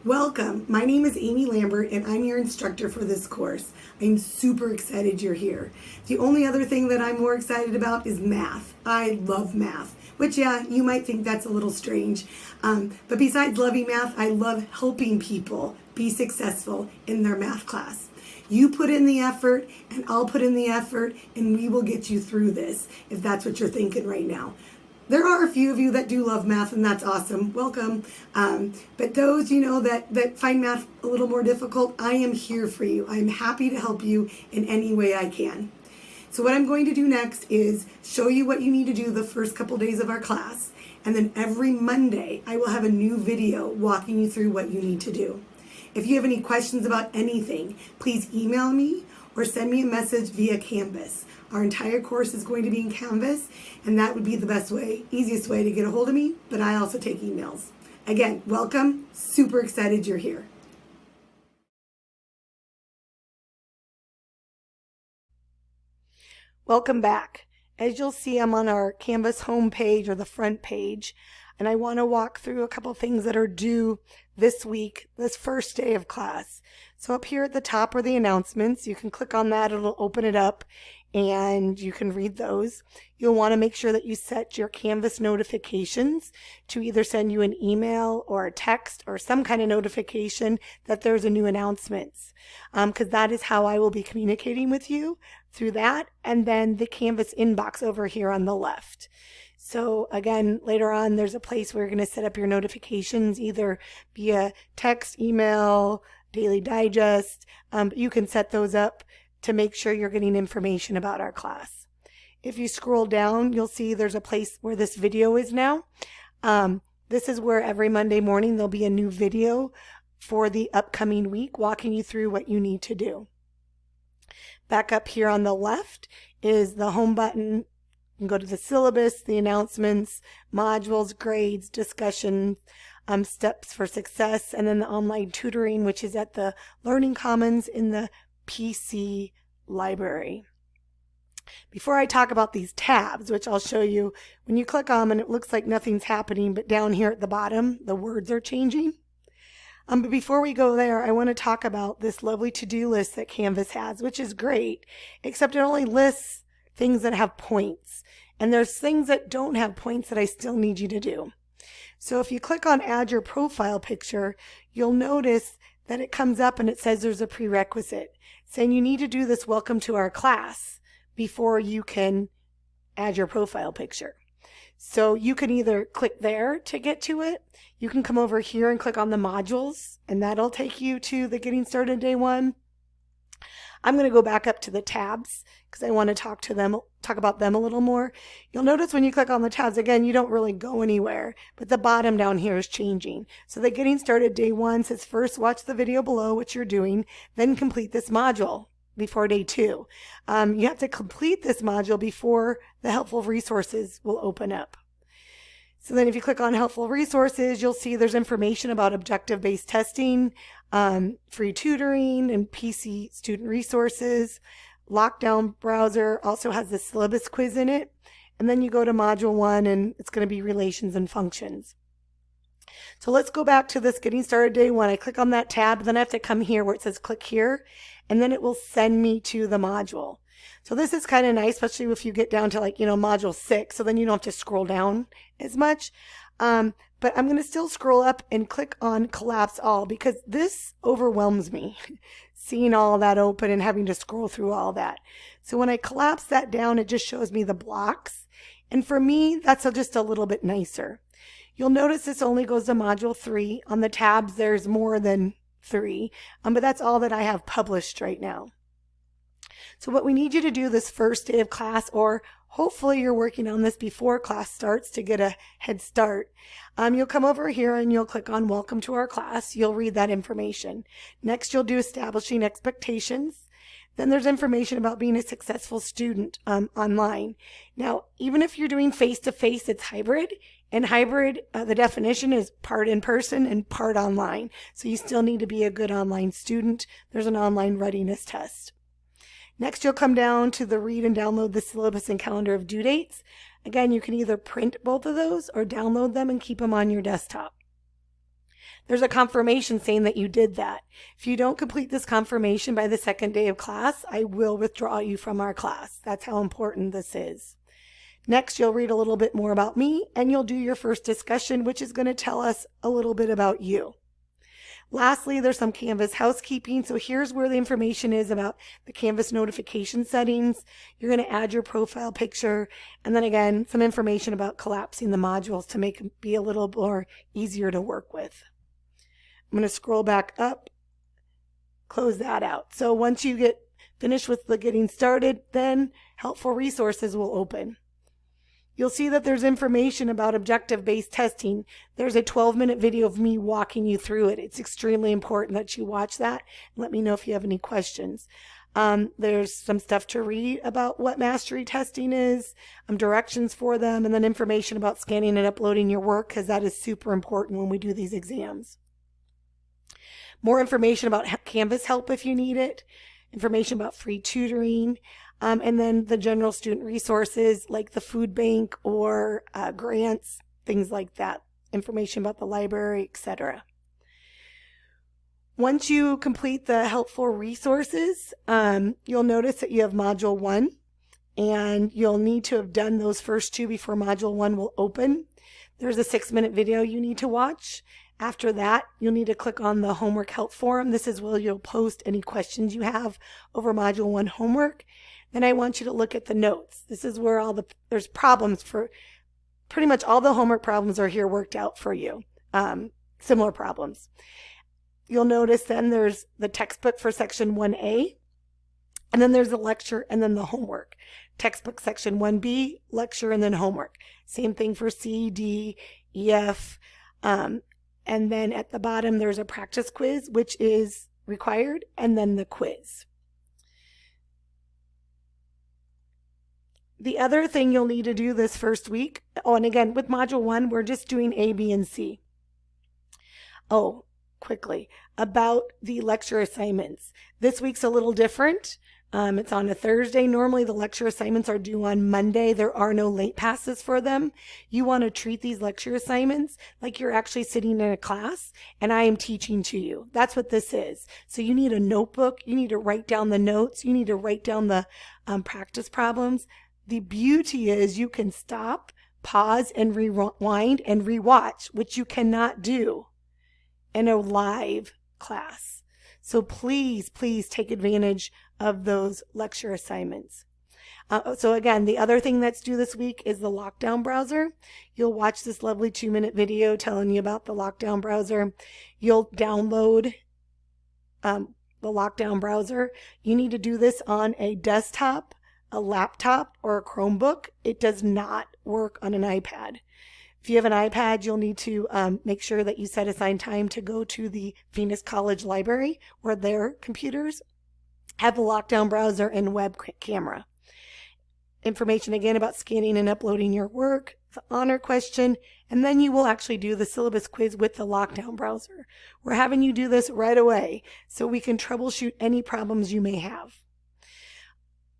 Welcome. My name is Amy Lambert and I'm your instructor for this course. I'm super excited you're here. The only other thing that I'm more excited about is math. I love math, which you might think that's a little strange. But besides loving math, I love helping people be successful in their math class. You put in the effort and I'll put in the effort and we will get you through this if that's what you're thinking right now. There are a few of you that do love math, and that's awesome. Welcome. But those, that find math a little more difficult, I am here for you. I'm happy to help you in any way I can. So what I'm going to do next is show you what you need to do the first couple days of our class. And then every Monday, I will have a new video walking you through what you need to do. If you have any questions about anything, please email me or send me a message via Canvas. Our entire course is going to be in Canvas, and that would be the best way, easiest way to get a hold of me, but I also take emails. Again, welcome. Super excited you're here. Welcome back. As you'll see, I'm on our Canvas homepage or the front page, and I want to walk through a couple things that are due this week, this first day of class. So up here at the top are the announcements. You can click on that, it'll open it up, and you can read those. You'll want to make sure that you set your Canvas notifications to either send you an email or a text or some kind of notification that there's a new announcements, because that is how I will be communicating with you through that, and then the Canvas inbox over here on the left. So again, later on, there's a place where you're going to set up your notifications either via text, email, daily digest. You can set those up to make sure you're getting information about our class. If you scroll down, you'll see there's a place where this video is now. This is where every Monday morning there'll be a new video for the upcoming week walking you through what you need to do. Back up here on the left is the home button. You can go to the syllabus, the announcements, modules, grades, discussions, steps for success, and then the online tutoring, which is at the Learning Commons in the PC library. Before I talk about these tabs, which I'll show you, when you click on them and it looks like nothing's happening, but down here at the bottom, the words are changing. But before we go there, I want to talk about this lovely to-do list that Canvas has, which is great, except it only lists things that have points. And there's things that don't have points that I still need you to do. So if you click on Add Your Profile Picture, you'll notice that it comes up and it says there's a prerequisite saying you need to do this welcome to our class before you can add your profile picture. So you can either click there to get to it. You can come over here and click on the modules, and that'll take you to the Getting Started Day 1. I'm going to go back up to the tabs because I want to talk about them a little more. You'll notice when you click on the tabs, again, you don't really go anywhere, but the bottom down here is changing. So the Getting Started Day 1 says first watch the video below, which you're doing, then complete this module before day 2. You have to complete this module before the helpful resources will open up. So then if you click on helpful resources, you'll see there's information about objective-based testing, free tutoring, and PC student resources. Lockdown browser also has the syllabus quiz in it. And then you go to module 1 and it's going to be relations and functions. So let's go back to this Getting Started Day 1. I click on that tab, then I have to come here where it says click here, and then it will send me to the module. So this is kind of nice, especially if you get down to module 6, so then you don't have to scroll down as much. But I'm going to still scroll up and click on Collapse All because this overwhelms me, seeing all that open and having to scroll through all that. So when I collapse that down, it just shows me the blocks. And for me, that's just a little bit nicer. You'll notice this only goes to module 3. On the tabs, there's more than 3, but that's all that I have published right now. So what we need you to do this first day of class, or hopefully you're working on this before class starts to get a head start, you'll come over here and you'll click on Welcome to our class. You'll read that information. Next, you'll do Establishing Expectations. Then there's information about being a successful student online. Now, even if you're doing face-to-face, it's hybrid. And hybrid, the definition is part in person and part online. So you still need to be a good online student. There's an online readiness test. Next, you'll come down to the read and download the syllabus and calendar of due dates. Again, you can either print both of those or download them and keep them on your desktop. there's a confirmation saying that you did that. If you don't complete this confirmation by the second day of class, I will withdraw you from our class. That's how important this is. Next, you'll read a little bit more about me, and you'll do your first discussion, which is going to tell us a little bit about you. Lastly, there's some Canvas housekeeping. So here's where the information is about the Canvas notification settings. You're going to add your profile picture, and then again, some information about collapsing the modules to make it be a little more easier to work with. I'm going to scroll back up, close that out. So once you get finished with the getting started, then helpful resources will open. You'll see that there's information about objective-based testing. There's a 12-minute video of me walking you through it. It's extremely important that you watch that. Let me know if you have any questions. There's some stuff to read about what mastery testing is, directions for them, and then information about scanning and uploading your work, because that is super important when we do these exams. More information about Canvas help if you need it, information about free tutoring, and then the general student resources like the food bank or grants, things like that, information about the library, etc. Once you complete the helpful resources, you'll notice that you have Module 1, and you'll need to have done those first two before Module 1 will open. There's a 6-minute video you need to watch. After that, you'll need to click on the Homework Help Forum. This is where you'll post any questions you have over Module 1 homework. Then I want you to look at the notes. This is where there's problems for pretty much all the homework problems are here worked out for you. Similar problems. You'll notice then there's the textbook for section 1A, and then there's the lecture and then the homework. Textbook section 1B, lecture, and then homework. Same thing for C, D, E, F. And then at the bottom, there's a practice quiz, which is required, and then the quiz. The other thing you'll need to do this first week, and again, with Module 1, we're just doing A, B, and C. Quickly, about the lecture assignments. This week's a little different. It's on a Thursday. Normally, the lecture assignments are due on Monday. There are no late passes for them. You want to treat these lecture assignments like you're actually sitting in a class and I am teaching to you. That's what this is. So you need a notebook. You need to write down the notes. You need to write down the practice problems. The beauty is you can stop, pause, and rewind and rewatch, which you cannot do in a live class. So please, please take advantage of those lecture assignments. So again, the other thing that's due this week is the lockdown browser. You'll watch this lovely 2-minute video telling you about the lockdown browser. You'll download the lockdown browser. You need to do this on a desktop, a laptop, or a Chromebook. It does not work on an iPad. If you have an iPad, you'll need to make sure that you set aside time to go to the Venus College Library, where their computers have the lockdown browser and web camera. Information again about scanning and uploading your work, the honor question, and then you will actually do the syllabus quiz with the lockdown browser. We're having you do this right away so we can troubleshoot any problems you may have.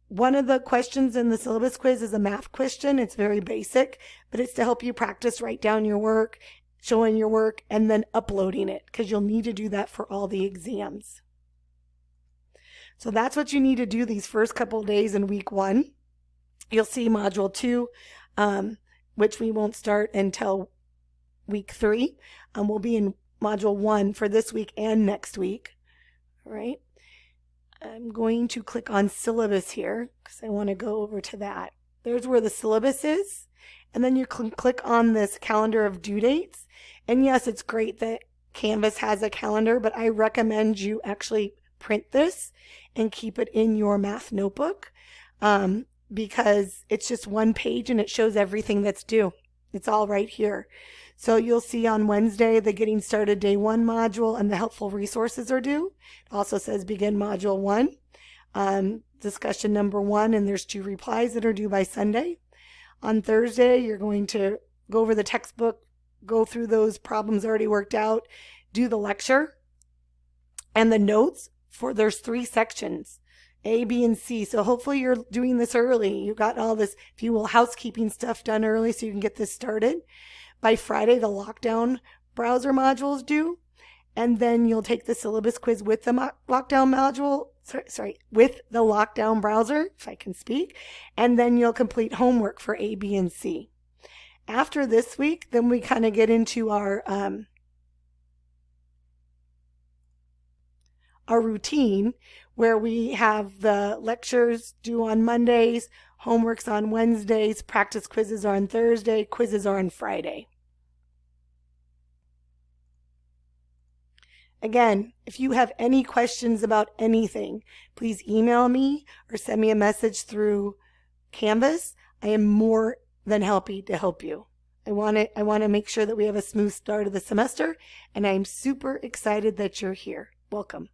One of the questions in the syllabus quiz is a math question. It's very basic, but it's to help you practice write down your work, showing your work, and then uploading it, because you'll need to do that for all the exams. So that's what you need to do these first couple of days in week 1. You'll see Module 2, which we won't start until week 3. We'll be in Module 1 for this week and next week. All right. I'm going to click on Syllabus here because I want to go over to that. There's where the syllabus is. And then you can click on this calendar of due dates. And yes, it's great that Canvas has a calendar, but I recommend you actually print this and keep it in your math notebook because it's just one page and it shows everything that's due. It's all right here. So you'll see on Wednesday the Getting Started Day 1 module and the helpful resources are due. It also says Begin Module 1, discussion number 1, and there's 2 replies that are due by Sunday. On Thursday, you're going to go over the textbook, go through those problems already worked out, do the lecture, and the notes for there's 3 sections, A, B, and C. So hopefully you're doing this early. You got all this, if you will, housekeeping stuff done early so you can get this started. By Friday, the lockdown browser module is due. and then you'll take the syllabus quiz with the lockdown module, with the lockdown browser, if I can speak, and then you'll complete homework for A, B, and C. After this week, then we kind of get into our routine, where we have the lectures due on Mondays, homeworks on Wednesdays, practice quizzes are on Thursday, quizzes are on Friday. Again, if you have any questions about anything, please email me or send me a message through Canvas. I am more than happy to help you. I want to make sure that we have a smooth start of the semester, and I'm super excited that you're here. Welcome.